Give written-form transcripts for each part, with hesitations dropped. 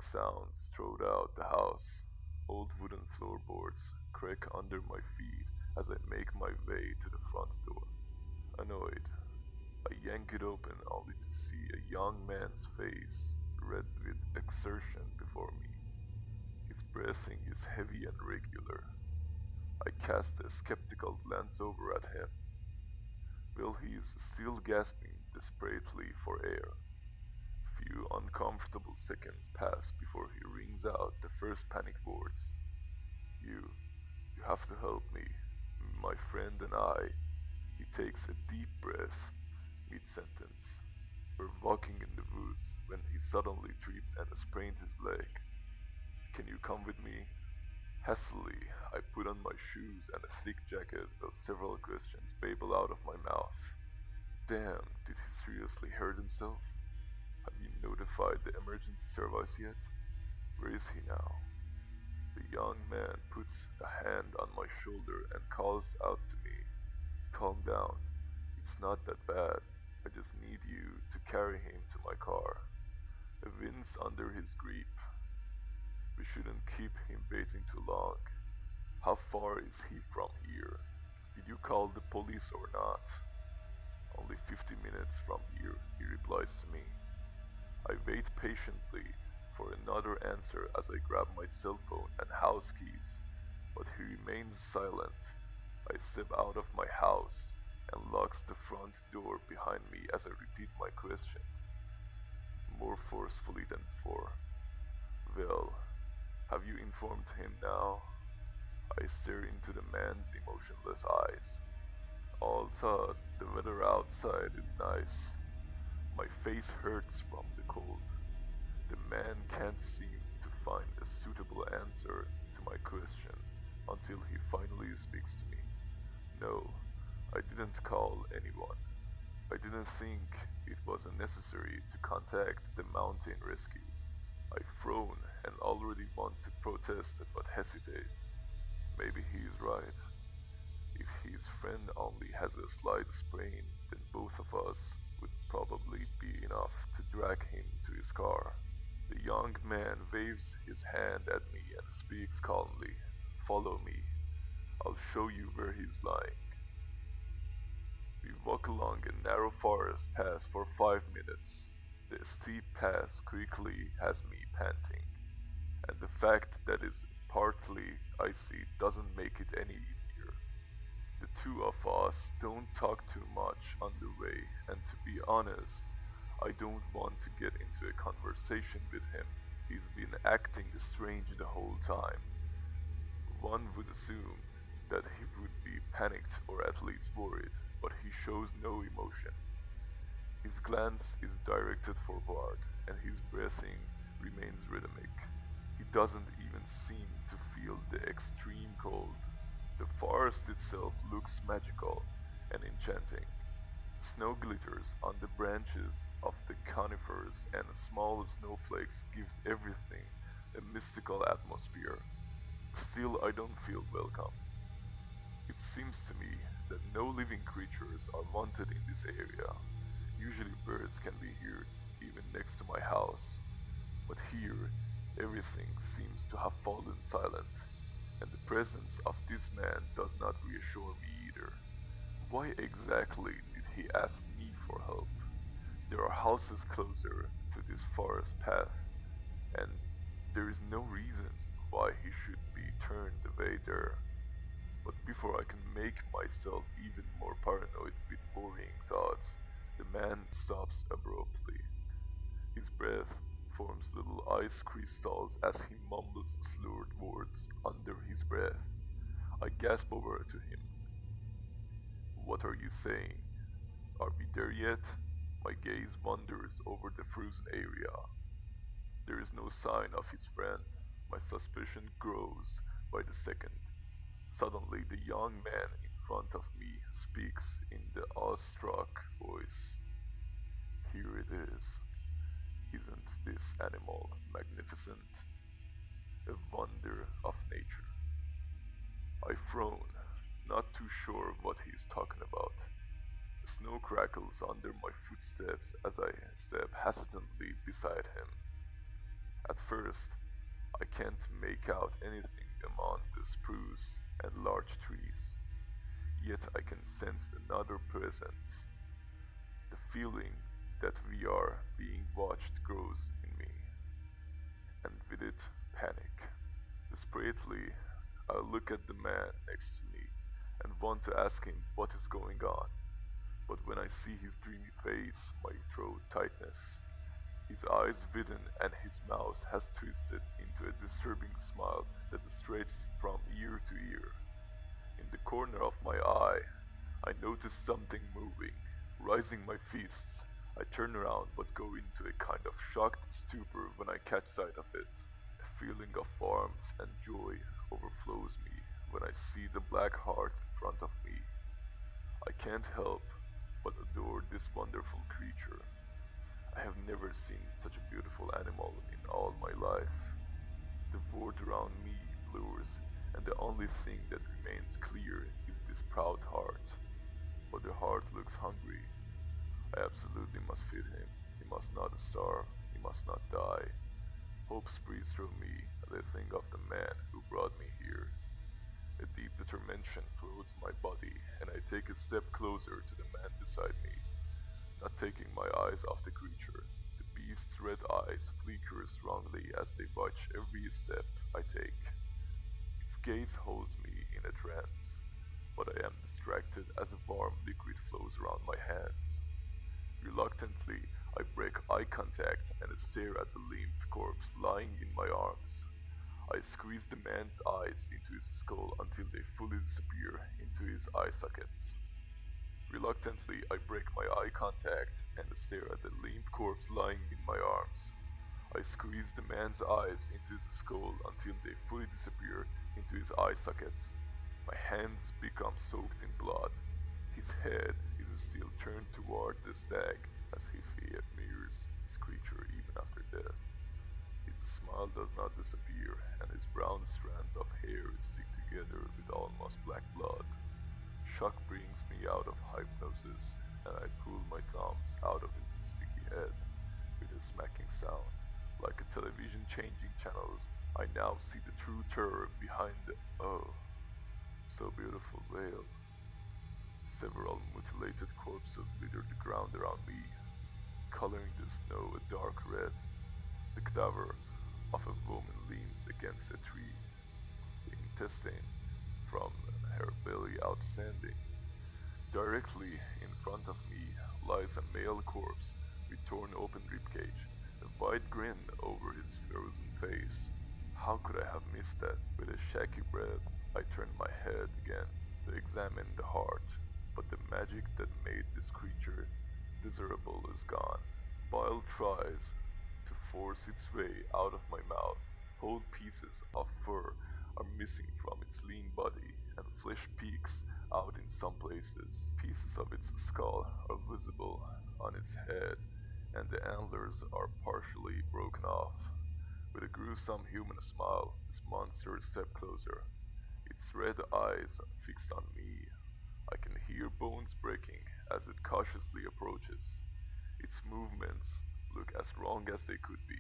sounds throughout the house. Old wooden floorboards creak under my feet as I make my way to the front door. Annoyed, I yank it open only to see a young man's face, red with exertion, before me. His breathing is heavy and regular. I cast a skeptical glance over at him. Well, he is still gasping desperately for air. Few uncomfortable seconds pass before he rings out the first panic words. You have to help me. My friend and I. He takes a deep breath mid-sentence. We're walking in the woods when he suddenly trips and sprains his leg. Can you come with me? Hastily, I put on my shoes and a thick jacket while several questions babble out of my mouth. Damn, did he seriously hurt himself? Have you notified the emergency service yet? Where is he now? The young man puts a hand on my shoulder and calls out to me. Calm down. It's not that bad. I just need you to carry him to my car. A wind's under his grip. We shouldn't keep him waiting too long. How far is he from here? Did you call the police or not? Only 50 minutes from here, he replies to me. I wait patiently for another answer as I grab my cell phone and house keys, but he remains silent. I step out of my house and locks the front door behind me as I repeat my question, more forcefully than before. Well, have you informed him now? I stare into the man's emotionless eyes. All thought the weather outside is nice. My face hurts from the cold. The man can't seem to find a suitable answer to my question until he finally speaks to me. No, I didn't call anyone. I didn't think it was necessary to contact the mountain rescue. I frown and already want to protest but hesitate. Maybe he's right. If his friend only has a slight sprain, then both of us would probably be enough to drag him to his car. The young man waves his hand at me and speaks calmly. Follow me. I'll show you where he's lying. We walk along a narrow forest path for 5 minutes. The steep path quickly has me panting, and the fact that it's partly icy doesn't make it any easier. The two of us don't talk too much on the way, and to be honest, I don't want to get into a conversation with him. He's been acting strange the whole time. One would assume that he would be panicked or at least worried, but he shows no emotion. His glance is directed forward, and his breathing remains rhythmic. He doesn't even seem to feel the extreme cold. The forest itself looks magical and enchanting. Snow glitters on the branches of the conifers, and small snowflakes gives everything a mystical atmosphere. Still, I don't feel welcome. It seems to me that no living creatures are wanted in this area. Usually birds can be heard even next to my house, but here everything seems to have fallen silent, and the presence of this man does not reassure me either. Why exactly did he ask me for help? There are houses closer to this forest path, and there is no reason why he should be turned away there. But before I can make myself even more paranoid with worrying thoughts, the man stops abruptly. His breath forms little ice crystals as he mumbles slurred words under his breath. I gasp over to him. What are you saying? Are we there yet? My gaze wanders over the frozen area. There is no sign of his friend. My suspicion grows by the second. Suddenly, the young man in front of me speaks in the awestruck voice. Here it is. Isn't this animal magnificent? A wonder of nature. I frown, not too sure what he is talking about. The snow crackles under my footsteps as I step hesitantly beside him. At first, I can't make out anything among the spruce and large trees, yet I can sense another presence. The feeling that we are being watched grows in me, and with it, panic. Desperately, I look at the man next to me and want to ask him what is going on, but when I see his dreamy face, my throat tightens. His eyes widen and his mouth has twisted into a disturbing smile that stretches from ear to ear. In the corner of my eye, I notice something moving. Raising my fists, I turn around but go into a kind of shocked stupor when I catch sight of it. A feeling of warmth and joy overflows me when I see the black heart in front of me. I can't help but adore this wonderful creature. I have never seen such a beautiful animal in all my life. The world around me blurs, and the only thing that remains clear is this proud heart. But the heart looks hungry. I absolutely must feed him. He must not starve. He must not die. Hope spreads through me as I think of the man who brought me here. A deep determination floats my body, and I take a step closer to the man beside me. Not taking my eyes off the creature, the beast's red eyes flicker strongly as they watch every step I take. Its gaze holds me in a trance, but I am distracted as a warm liquid flows around my hands. Reluctantly, I break eye contact and stare at the limp corpse lying in my arms. I squeeze the man's eyes into his skull until they fully disappear into his eye sockets. Reluctantly, I break my eye contact and stare at the limp corpse lying in my arms. I squeeze the man's eyes into his skull until they fully disappear into his eye sockets. My hands become soaked in blood. His head is still turned toward the stag, as if he admires this creature even after death. His smile does not disappear, and his brown strands of hair stick together with almost black blood. Shock brings me out of hypnosis, and I pull my thumbs out of his sticky head with a smacking sound. Like a television changing channels, I now see the true terror behind the so beautiful veil. Several mutilated corpses litter the ground around me, coloring the snow a dark red. The cadaver of a woman leans against a tree, the intestine from her belly outstanding. Directly in front of me lies a male corpse with torn open ribcage, a wide grin over his frozen face. How could I have missed that? With a shaky breath, I turn my head again to examine the heart, but the magic that made this creature desirable is gone. Bile tries to force its way out of my mouth. Whole pieces of fur are missing from its lean body, and flesh peeks out in some places. Pieces of its skull are visible on its head, and the antlers are partially broken off. With a gruesome human smile, this monster steps closer, its red eyes fixed on me. I can hear bones breaking as it cautiously approaches. Its movements look as wrong as they could be.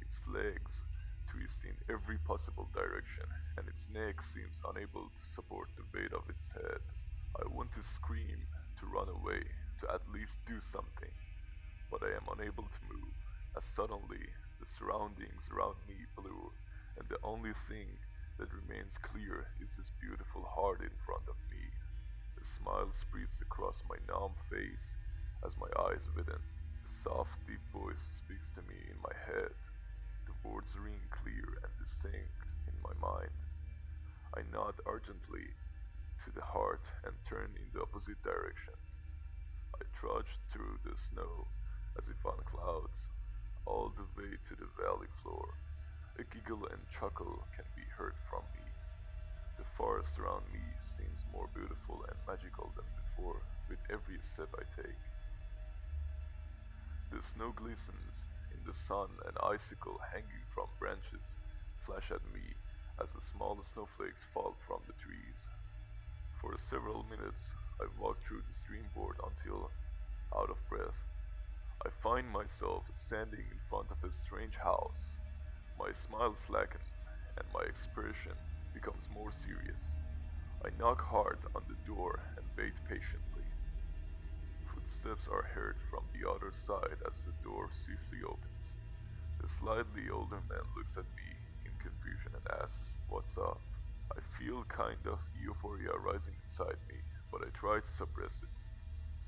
Its legs twist in every possible direction, and its neck seems unable to support the weight of its head. I want to scream, to run away, to at least do something, but I am unable to move, as suddenly the surroundings around me blur, and the only thing that remains clear is this beautiful heart in front of me. A smile spreads across my numb face as my eyes widen. A soft, deep voice speaks to me in my head. The words ring clear and distinct in my mind. I nod urgently to the heart and turn in the opposite direction. I trudge through the snow as if on clouds, all the way to the valley floor. A giggle and chuckle can be heard from me. The forest around me seems more beautiful and magical than before with every step I take. The snow glistens in the sun, and icicle hanging from branches flash at me as the small snowflakes fall from the trees. For several minutes, I walk through the streamboard until, out of breath, I find myself standing in front of a strange house. My smile slackens, and my expression becomes more serious. I knock hard on the door and wait patiently. Footsteps are heard from the other side as the door swiftly opens. The slightly older man looks at me in confusion and asks, "What's up?" I feel kind of euphoria rising inside me, but I try to suppress it.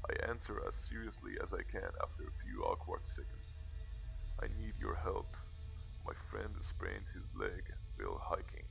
I answer as seriously as I can after a few awkward seconds. "I need your help. My friend sprained his leg while hiking.